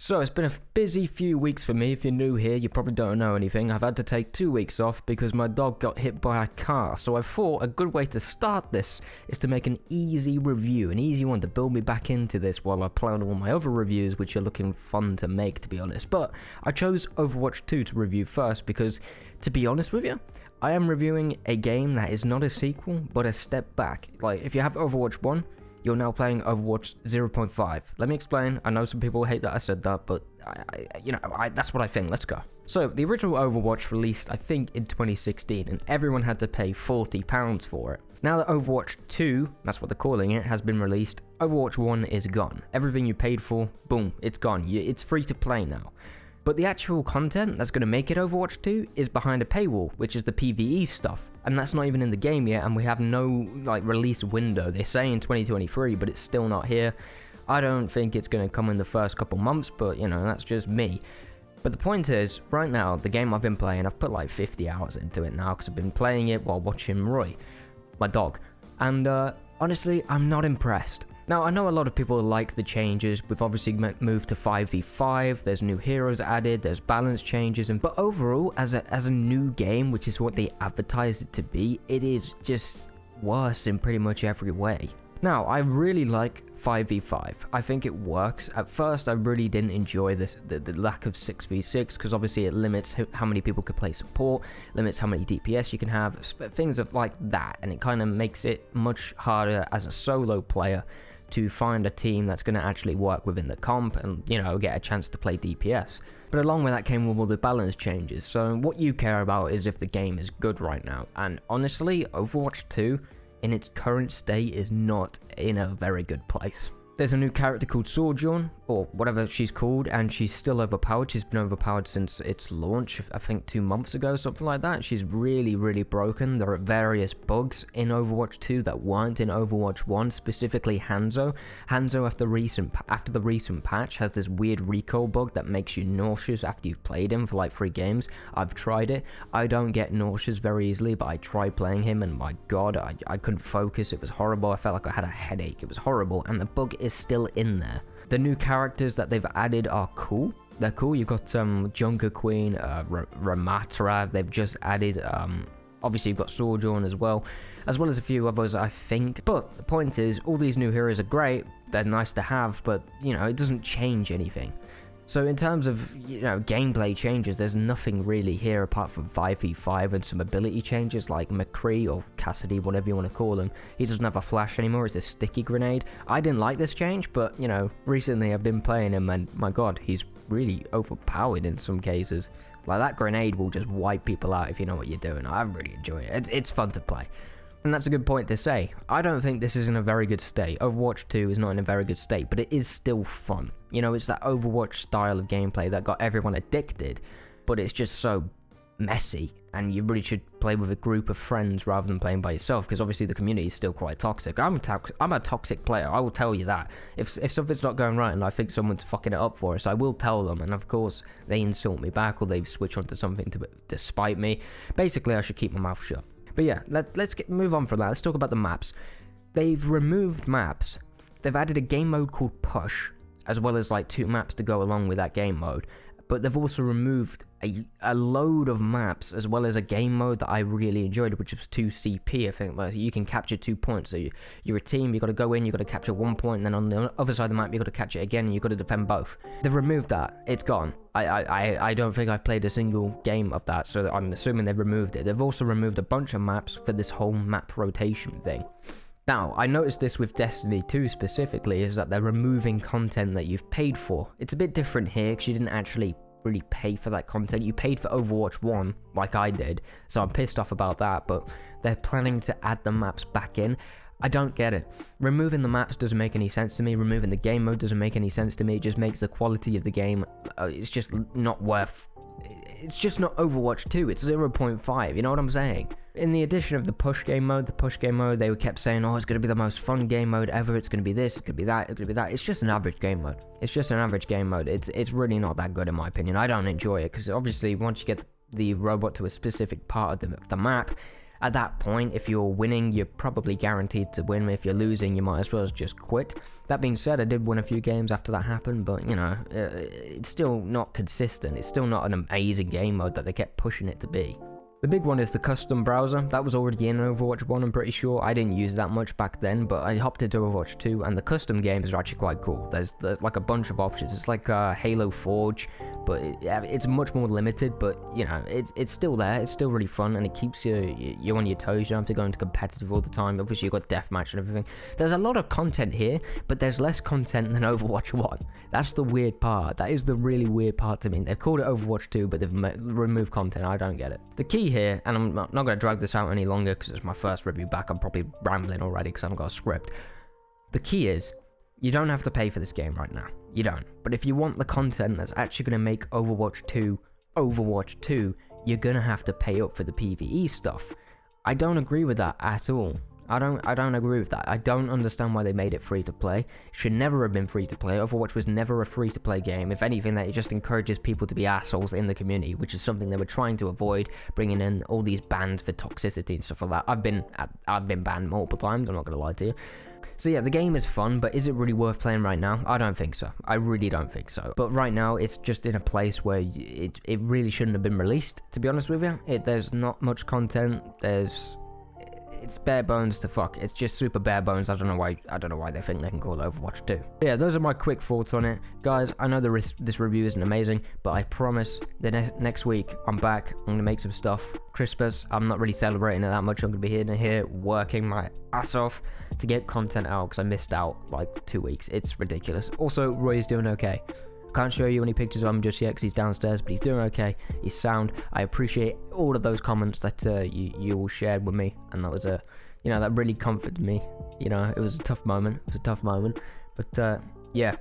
So it's been a busy few weeks for me. If you're new here, you probably don't know anything. I've had to take 2 weeks off because my dog got hit by a car. So I thought a good way to start this is to make an easy review, an easy one to build me back into this while I plan all my other reviews, which are looking fun to make, to be honest. But I chose Overwatch 2 to review first because, to be honest with you, I am reviewing a game that is not a sequel, but a step back. Like, if you have Overwatch 1, you're now playing Overwatch 0.5. Let me explain. I know some people hate that I said that, but that's what I think. Let's go. So, the original Overwatch released, I think, in 2016, and everyone had to pay £40 for it. Now that Overwatch 2, that's what they're calling it, has been released, Overwatch 1 is gone. Everything you paid for, boom, it's gone. It's free to play now. But the actual content that's going to make it Overwatch 2 is behind a paywall, which is the PvE stuff. And that's not even in the game yet, and we have no release window. They say in 2023, but it's still not here. I don't think it's going to come in the first couple months, but that's just me. But the point is, right now, the game I've been playing, I've put like 50 hours into it now, because I've been playing it while watching Roy, my dog. And honestly, I'm not impressed. Now, I know a lot of people like the changes. We've obviously moved to 5v5, there's new heroes added, there's balance changes, but overall, as a new game, which is what they advertised it to be, it is just worse in pretty much every way. Now, I really like 5v5. I think it works. At first, I really didn't enjoy the lack of 6v6, because obviously it limits how many people could play support, limits how many DPS you can have, things like that, and it kind of makes it much harder as a solo player to find a team that's going to actually work within the comp and, get a chance to play DPS. But along with that came with all the balance changes, so what you care about is if the game is good right now, and honestly, Overwatch 2, in its current state, is not in a very good place. There's a new character called Sojourn, or whatever she's called, and she's still overpowered. She's been overpowered since its launch, I think 2 months ago, something like that. She's really, really broken. There are various bugs in Overwatch 2 that weren't in Overwatch 1, specifically Hanzo. Hanzo, after the recent patch, has this weird recoil bug that makes you nauseous after you've played him for like 3 games. I've tried it. I don't get nauseous very easily, but I tried playing him, and my god, I couldn't focus. It was horrible. I felt like I had a headache. It was horrible, and the bug is still in there. The new characters that they've added are cool. They're cool. You've got Junker Queen, Ramatra. They've just added, obviously you've got Sojourn as well as a few others, I think. But the point is, all these new heroes are great. They're nice to have, but it doesn't change anything. So in terms of, gameplay changes, there's nothing really here apart from 5v5 and some ability changes like McCree or Cassidy, whatever you want to call him. He doesn't have a flash anymore, it's a sticky grenade. I didn't like this change, but, recently I've been playing him and my god, he's really overpowered in some cases. Like, that grenade will just wipe people out if you know what you're doing. I really enjoy it. It's fun to play. And that's a good point to say. I don't think this is in a very good state. Overwatch 2 is not in a very good state, but it is still fun. It's that Overwatch style of gameplay that got everyone addicted, but it's just so messy, and you really should play with a group of friends rather than playing by yourself, because obviously the community is still quite toxic. I'm a toxic player, I will tell you that. If something's not going right and I think someone's fucking it up for us, I will tell them, and of course they insult me back or they switch onto something to spite me. Basically, I should keep my mouth shut. But yeah, let's move on from that. Let's talk about the maps. They've removed maps. They've added a game mode called Push, as well as 2 maps to go along with that game mode. But they've also removed a load of maps, as well as a game mode that I really enjoyed, which was 2CP, I think. Where you can capture 2 points. So you're a team, you've got to go in, you've got to capture 1 point, and then on the other side of the map, you've got to capture it again, and you've got to defend both. They've removed that. It's gone. I don't think I've played a single game of that, so I'm assuming they've removed it. They've also removed a bunch of maps for this whole map rotation thing. Now, I noticed this with Destiny 2 specifically, is that they're removing content that you've paid for. It's a bit different here, because you didn't actually really pay for that content. You paid for Overwatch 1, like I did, so I'm pissed off about that, but they're planning to add the maps back in. I don't get it. Removing the maps doesn't make any sense to me. Removing the game mode doesn't make any sense to me. It just makes the quality of the game, it's just not worth... It's just not Overwatch 2, it's 0.5, you know what I'm saying? In the addition of the push game mode, they kept saying, oh, it's going to be the most fun game mode ever, it's going to be this, it's going to be that, it's going to be that. It's just an average game mode. It's really not that good in my opinion. I don't enjoy it, because obviously once you get the robot to a specific part of the map, At that point, if you're winning, you're probably guaranteed to win. If you're losing, you might as well just quit. That being said, I did win a few games after that happened, but you know, it's still not consistent. It's still not an amazing game mode that they kept pushing it to be. The big one is the custom browser. That was already in Overwatch 1, I'm pretty sure. I didn't use that much back then, but I hopped into Overwatch 2, and the custom games are actually quite cool. There's like a bunch of options. It's like Halo Forge, but it's much more limited, but you know, it's still there. It's still really fun, and it keeps you on your toes. You don't have to go into competitive all the time. Obviously, you've got deathmatch and everything. There's a lot of content here, but there's less content than Overwatch 1. That's the weird part. That is the really weird part to me. They've called it Overwatch 2, but they've removed content. I don't get it. The key here, and I'm not going to drag this out any longer because it's my first review back. I'm probably rambling already because I haven't got a script. The key is, you don't have to pay for this game right now. You don't. But if you want the content that's actually going to make Overwatch 2, you're going to have to pay up for the PvE stuff. I don't agree with that at all. I don't agree with that. I don't understand why they made it free to play. It should never have been free to play. Overwatch was never a free to play game. If anything, that it just encourages people to be assholes in the community, which is something they were trying to avoid, bringing in all these bans for toxicity and stuff like that. I've been banned multiple times, I'm not gonna lie to you. So yeah, the game is fun, but is it really worth playing right now? I don't think so. I really don't think so. But right now, it's just in a place where it really shouldn't have been released, to be honest with you. There's not much content. It's bare bones to fuck. It's just super bare bones. I don't know why they think they can call it Overwatch 2. But yeah, those are my quick thoughts on it. Guys, I know this review isn't amazing, but I promise the next week I'm back. I'm going to make some stuff. Christmas, I'm not really celebrating it that much. I'm going to be here working my ass off to get content out because I missed out like 2 weeks. It's ridiculous. Also, Roy is doing okay. Can't show you any pictures of him just yet because he's downstairs, but he's doing okay. He's sound. I appreciate all of those comments that you all shared with me, and that was that really comforted me. You know, it was a tough moment. But yeah,